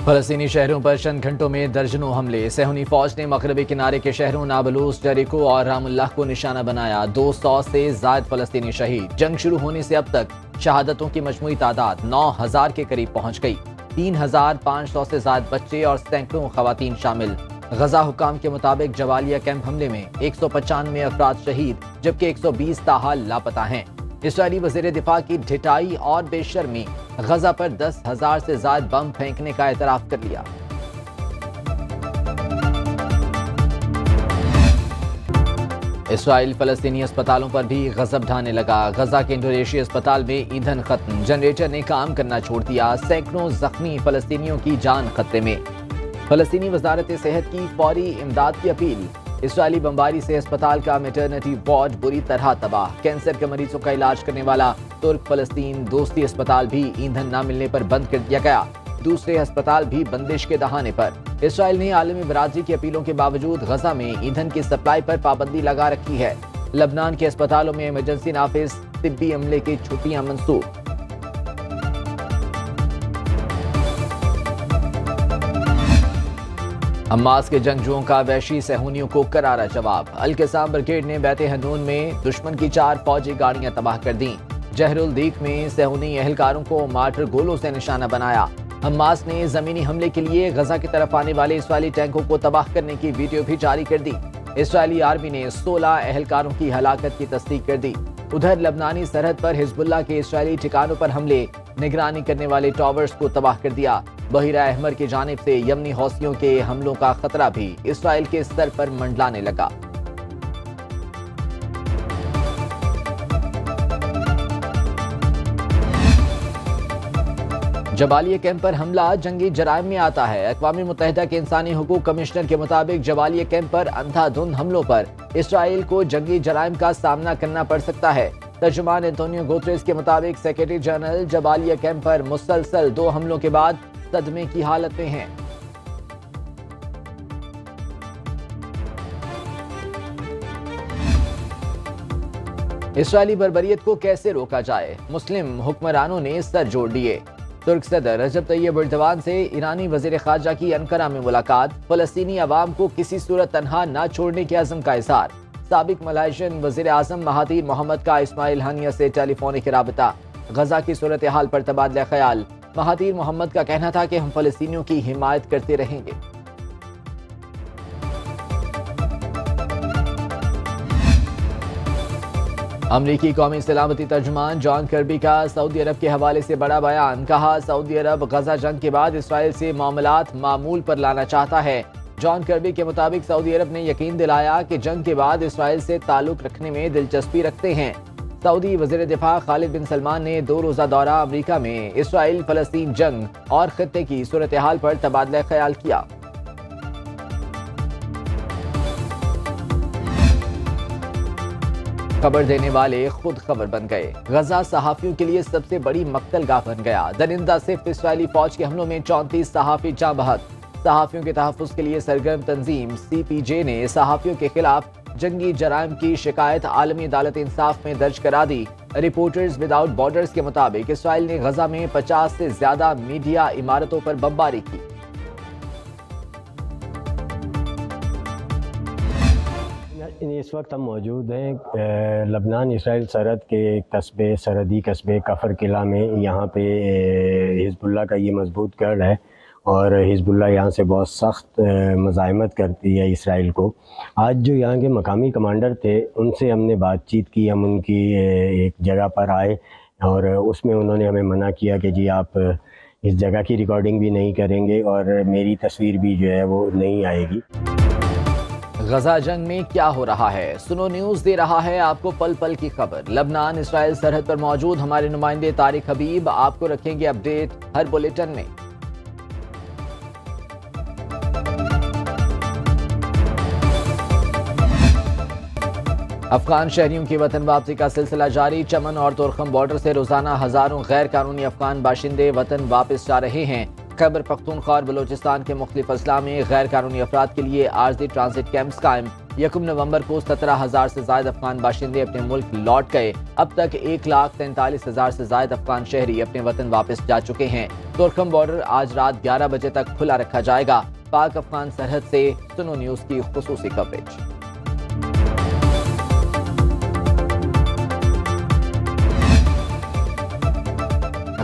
फलस्तीनी शहरों पर चंद घंटों में दर्जनों हमले। सेहूनी फौज ने मगरबी किनारे के शहरों नाबलूस, जेरिको और रामुल्लाह को निशाना बनाया। 200 से ज्यादा फलस्तीनी शहीद। जंग शुरू होने से अब तक शहादतों की मजमूई तादाद 9000 के करीब पहुंच गई। 3500 से ज्यादा बच्चे और सैकड़ों खवातीन शामिल। गजा हुकाम के मुताबिक जबालिया कैंप हमले में 195 अफराद शहीद, जबकि 120 ताहाल लापता हैं। इस्राईली वज़ीर दिफा की ढिठाई और बेशर्मी। गजा पर 10,000 से ज्यादा बम फेंकने का एतराफ कर लिया। इसराइल फलस्तीनी अस्पतालों पर भी गजब ढाने लगा। गजा के इंडोनेशिया अस्पताल में ईंधन खत्म, जनरेटर ने काम करना छोड़ दिया। सैकड़ों जख्मी फलस्तीनियों की जान खतरे में। फलस्तीनी वजारत सेहत की फौरी इमदाद की अपील। इसराइली बमबारी से अस्पताल का मैटरनिटी वार्ड बुरी तरह तबाह। कैंसर के मरीजों का इलाज करने वाला तुर्क फलस्तीन दोस्ती अस्पताल भी ईंधन न मिलने पर बंद कर दिया गया। दूसरे अस्पताल भी बंदिश के दहाने पर। इसराइल ने आलमी बरादरी की अपीलों के बावजूद गजा में ईंधन की सप्लाई पर पाबंदी लगा रखी है। लबनान के अस्पतालों में इमरजेंसी नाफिज, तिब्बी अमले की छुट्टियां मंसूख। हमास के जंगजुओं का वैशी सेहूनियों को करारा जवाब। अल-क़साम ब्रिगेड ने बैते हनून में दुश्मन की 4 फौजी गाड़ियां तबाह कर दी। जहरुल दीक में सेहूनी एहलकारों को मार्टर गोलों से निशाना बनाया। हमास ने जमीनी हमले के लिए गजा की तरफ आने वाले इसराइली टैंकों को तबाह करने की वीडियो भी जारी कर दी। इसराइली आर्मी ने 16 एहलकारों की हलाकत की तस्दीक कर दी। उधर लबनानी सरहद पर हिजबुल्लाह के इसराइली ठिकानों पर हमले, निगरानी करने वाले टावर्स को तबाह कर दिया। बहिरा अहमर की जानिब से यमनी हौसियों के हमलों का खतरा भी इसराइल के स्तर पर मंडलाने लगा। जबालिया कैंप पर हमला जंगी जराइम में आता है। अक़वाम मुत्तहिदा के इंसानी हुकूक कमिश्नर के मुताबिक जबालिया कैंप पर अंधाधुंध हमलों पर इसराइल को जंगी जराइम का सामना करना पड़ सकता है। तर्जुमान एंटोनियो गुतेरेस के मुताबिक सेक्रेटरी जनरल जबालिया कैंप पर मुसलसल 2 हमलों के बाद सदमे की हालत में हैं। इसराइली बर्बरियत को कैसे रोका जाए, मुस्लिम हुक्मरानों ने सर जोड़ लिए। तुर्क सदर रजब तैयब एर्दोगान से ईरानी वजीर खारजा की अनकरा में मुलाकात। फलस्तीनी अवाम को किसी सूरत तनहा न छोड़ने के अज़म का इज़हार। साबिक मलाइशियन वजीर आज़म महातीर मोहम्मद का इस्माइल हानिया से टेलीफोनिक राबता। गजा की सूरत हाल पर तबादला ख्याल। महातीर मोहम्मद का कहना था कि हम फलस्तीनियों की हिमायत करते रहेंगे। अमरीकी कौमी सलामती तर्जुमान जॉन कर्बी का सऊदी अरब के हवाले से बड़ा बयान। कहा, सऊदी अरब गजा जंग के बाद इसराइल से मामलात मामूल पर लाना चाहता है। जॉन कर्बी के मुताबिक सऊदी अरब ने यकीन दिलाया कि जंग के बाद इसराइल से ताल्लुक रखने में दिलचस्पी रखते हैं। सऊदी वज़ीर दिफा खालिद बिन सलमान ने 2 रोज़ा दौरा अमरीका में इसराइल फलस्तीन जंग और खित्ते की सूरत हाल पर तबादला ख्याल किया। खबर देने वाले खुद खबर बन गए। गजा सहाफियों के लिए सबसे बड़ी मक्तलगाह बन गया। दरिंदा सिर्फ इसराइली फौज के हमलों में 34 सहाफी जाँ बहक। सहाफियों के तहफ़्फ़ुज़ के लिए सरगर्म तंजीम CPJ ने सहाफियों के खिलाफ जंगी जराइम की शिकायत आलमी अदालत इंसाफ में दर्ज करा दी। रिपोर्टर्स विदाउट बॉर्डर्स के मुताबिक इसराइल ने गजा में 50 से ज्यादा मीडिया इमारतों पर बमबारी की। इस वक्त हम मौजूद हैं लबनान इसराइल सरहद के एक कस्बे, सरहदी कस्बे कफर किला में। यहाँ पे हिजबुल्लाह का ये मजबूत गढ़ है और हिजबुल्लाह यहाँ से बहुत सख्त मज़ाहमत करती है इसराइल को। आज जो यहाँ के मकामी कमांडर थे उनसे हमने बातचीत की। हम उनकी एक जगह पर आए और उसमें उन्होंने हमें मना किया कि जी आप इस जगह की रिकॉर्डिंग भी नहीं करेंगे और मेरी तस्वीर भी जो है वो नहीं आएगी। गजा जंग में क्या हो रहा है, सुनो न्यूज़ दे रहा है आपको पल पल की खबर। लबनान इसराइल सरहद पर मौजूद हमारे नुमाइंदे तारिक हबीब आपको रखेंगे अपडेट हर बुलेटिन में। अफगान शहरियों की वतन वापसी का सिलसिला जारी। चमन और तुरखम बॉर्डर से रोजाना हजारों गैर कानूनी अफगान बाशिंदे वतन वापस जा रहे हैं। खैबर पख्तूनख्वा और बलोचिस्तान के मुख्तलिफ अजला में गैर कानूनी अफराद के लिए आर्जी ट्रांजिट कैंप्स कायम। 1 नवंबर को 17,000 से ज्यादा अफगान बाशिंदे अपने मुल्क लौट गए। अब तक 1,43,000 से ज्यादा अफगान शहरी अपने वतन वापस जा चुके हैं। तुर्कम बॉर्डर आज रात 11 बजे तक खुला रखा जाएगा। पाक अफगान सरहद से सुनो न्यूज की खुसूसी कवरेज।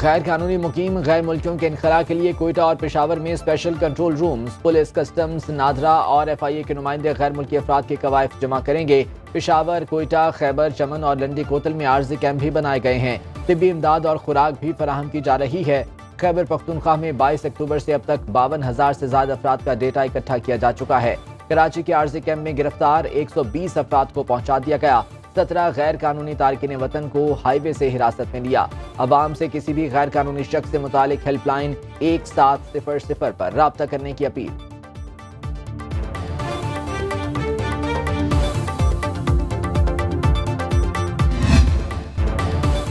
गैर कानूनी मुकीम गैर मुल्कियों के इनखला के लिए कोयटा और पेशावर में special control rooms, police, customs, NADRA और FIA के नुमाइंदे गैर मुल्की अफराद के कवायद जमा करेंगे। पेशावर, कोयटा, खैबर, चमन और लंडी कोतल में आर्जी कैंप भी बनाए गए हैं। तिब्बी इमदाद और खुराक भी फराहम की जा रही है। खैबर पख्तूनख्वा में 22 अक्टूबर से अब तक 52,000 से ज्यादा अफराद का डेटा इकट्ठा किया जा चुका है। कराची के आर्जी कैंप में गिरफ्तार 120 अफराद को पहुंचा दिया गया। 17 गैर कानूनी तारकिन वतन को हाईवे से हिरासत में लिया। अवाम से किसी भी गैर कानूनी शख्स से मुतालिक हेल्पलाइन 1700 पर राब्ता करने की अपील।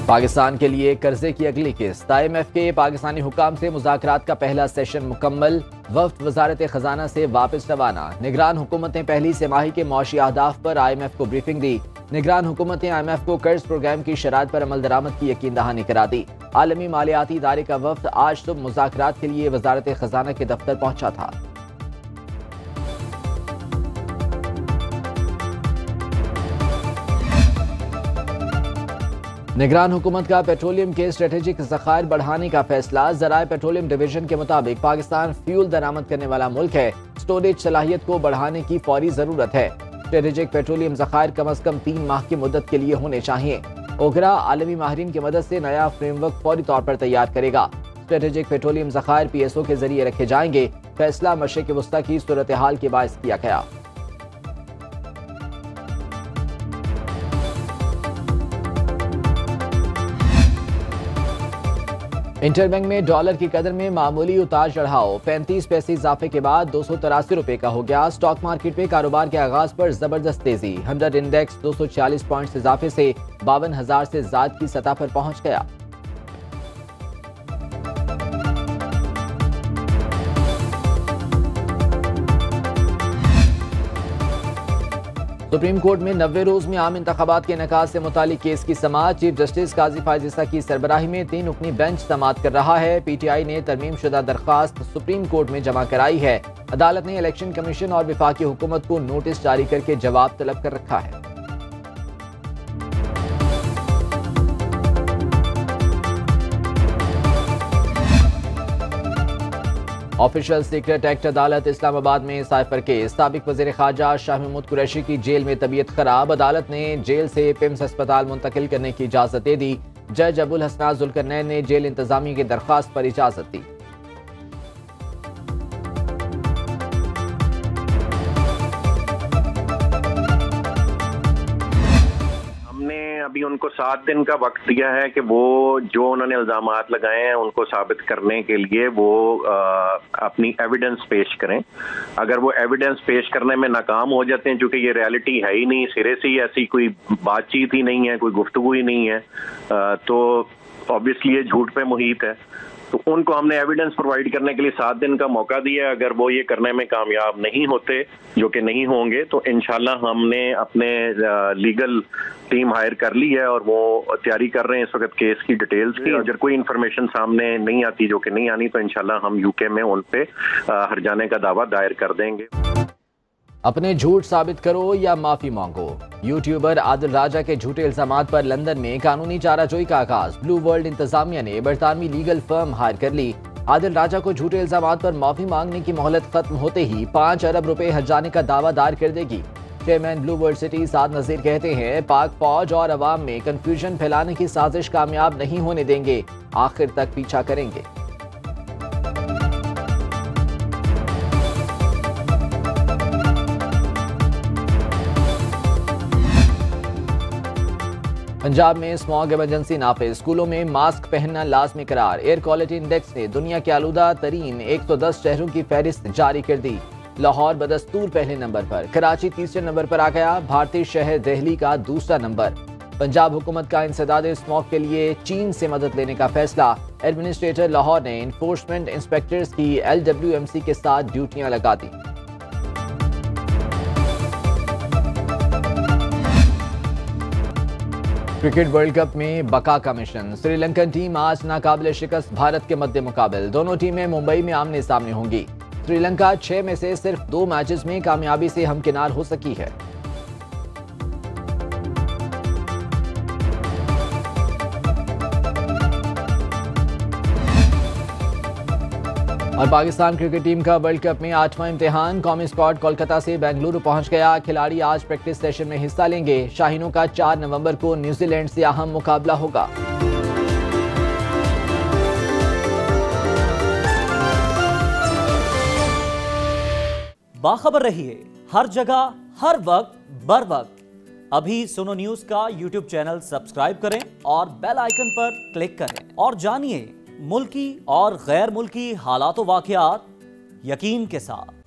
पाकिस्तान के लिए कर्जे की अगली किस्त। IMF के पाकिस्तानी हुकाम से मुज़ाकरात का पहला सेशन मुकम्मल। वफ्द वजारत खजाना से वापस रवाना। निगरान हुकूमत ने पहली तिमाही के मौशी अहदाफ पर IMF को ब्रीफिंग दी। निगरान हुकूमत ने IMF को कर्ज प्रोग्राम की शरात पर अमल दरामद की यकीन दहानी करा दी। आलमी मालियाती इदारे का वफ्द आज सुबह मुज़ाकरात के लिए वजारत खजाना के दफ्तर पहुंचा था। निगरान हुकूमत का पेट्रोलियम के स्ट्रेटेजिक ज़खायर बढ़ाने का फैसला। ज़राए पेट्रोलियम डिवीजन के मुताबिक पाकिस्तान फ्यूल दरामद करने वाला मुल्क है। स्टोरेज सलाहियत को बढ़ाने की फौरी जरूरत है। स्ट्रेटेजिक पेट्रोलियम ज़खायर कम अज कम 3 माह की मुद्दत के लिए होने चाहिए। ओगरा आलमी माहिरीन की मदद से नया फ्रेमवर्क फौरी तौर पर तैयार करेगा। स्ट्रेटेजिक पेट्रोलियम ज़खायर PSO के जरिए रखे जाएंगे। फैसला मशरिक़ वस्ता की सूरत हाल के बायस किया गया। इंटरबैंक में डॉलर की कदर में मामूली उतार चढ़ाव। 35 पैसे इजाफे के बाद 283 रुपए का हो गया। स्टॉक मार्केट में कारोबार के आगाज पर जबरदस्त तेजी। 100 इंडेक्स 240 पॉइंट्स इजाफे से 52,000 से ज्यादा की सतह पर पहुंच गया। सुप्रीम कोर्ट में 90 रोज में आम इंतखाबात के इनेकाद से मुतालिक केस की समाअत। चीफ जस्टिस काजी फायज ईसा की सरबराही में 3 रुकनी बेंच समाअत कर रहा है। PTI ने तरमीम शुदा दरख्वास्त सुप्रीम कोर्ट में जमा कराई है। अदालत ने इलेक्शन कमीशन और वफाकी हुकूमत को नोटिस जारी करके जवाब तलब कर रखा है। ऑफिशियल सीक्रेट एक्ट अदालत इस्लामाबाद में साइफर केस। साबिक वज़ीर ख़ारजा शाह महमूद कुरैशी की जेल में तबीयत खराब। अदालत ने जेल से पिम्स अस्पताल मुंतकिल करने की इजाजत दे दी। जज अबुल हसनात जुल्करनैन ने जेल इंतजामिया की दरख्वास्त पर इजाजत दी। अभी उनको 7 दिन का वक्त दिया है कि वो जो उन्होंने इल्जामात लगाए हैं उनको साबित करने के लिए वो अपनी एविडेंस पेश करें। अगर वो एविडेंस पेश करने में नाकाम हो जाते हैं, चूंकि ये रियलिटी है ही नहीं, सिरे से ही ऐसी कोई बातचीत ही नहीं है, कोई गुफ्तगू ही नहीं है, तो ऑब्वियसली ये झूठ पे मुहित है। तो उनको हमने एविडेंस प्रोवाइड करने के लिए 7 दिन का मौका दिया है। अगर वो ये करने में कामयाब नहीं होते, जो कि नहीं होंगे, तो इंशाल्लाह हमने अपने लीगल टीम हायर कर ली है और वो तैयारी कर रहे हैं इस वक्त केस की डिटेल्स की। अगर कोई इन्फॉर्मेशन सामने नहीं आती, जो कि नहीं आनी, तो इंशाल्लाह हम UK में उन पे हर्जाने का दावा दायर कर देंगे। अपने झूठ साबित करो या माफी मांगो। यूट्यूबर आदिल राजा के झूठे इल्जामात पर लंदन में कानूनी चाराजोई का आगाज। ब्लू वर्ल्ड इंतजामिया ने बरतानवी लीगल फर्म हायर कर ली। आदिल राजा को झूठे इल्जामात पर माफी मांगने की मोहलत खत्म होते ही 5 अरब रुपए हर्जाने का दावा दायर कर देगी। चेयरमैन ब्लू वर्ल्ड सिटी साद नजीर कहते हैं, पाक फौज और अवाम में कंफ्यूजन फैलाने की साजिश कामयाब नहीं होने देंगे, आखिर तक पीछा करेंगे। पंजाब में स्मॉग इमरजेंसी नाफिज। स्कूलों में मास्क पहनना लाजमी करार। एयर क्वालिटी इंडेक्स ने दुनिया के आलूदा तरीन 110 शहरों की फहरिस्त जारी कर दी। लाहौर बदस्तूर पहले नंबर पर, कराची तीसरे नंबर पर आ गया। भारतीय शहर दिल्ली का दूसरा नंबर। पंजाब हुकूमत का इंसदाद स्मॉग के लिए चीन से मदद लेने का फैसला। एडमिनिस्ट्रेटर लाहौर ने इन्फोर्समेंट इंस्पेक्टर्स की LWMC के साथ ड्यूटियां लगा दी। क्रिकेट वर्ल्ड कप में बका का मिशन। श्रीलंकन टीम आज नाकाबिले शिकस्त भारत के मद्दे मुकाबिल। दोनों टीमें मुंबई में आमने सामने होंगी। श्रीलंका 6 में से सिर्फ 2 मैचेस में कामयाबी से हमकिनार हो सकी है। और पाकिस्तान क्रिकेट टीम का वर्ल्ड कप में 8वां इम्तिहान। कौमी स्क्वाड कोलकाता से बेंगलुरु पहुंच गया। खिलाड़ी आज प्रैक्टिस सेशन में हिस्सा लेंगे। शाहीनों का 4 नवंबर को न्यूजीलैंड से अहम मुकाबला होगा। बाखबर रहिए हर जगह हर वक्त बर वक्त। अभी सुनो न्यूज का यूट्यूब चैनल सब्सक्राइब करें और बेल आइकन पर क्लिक करें और जानिए मुल्की और गैर मुल्की हालात व वाक़यात यकीन के साथ।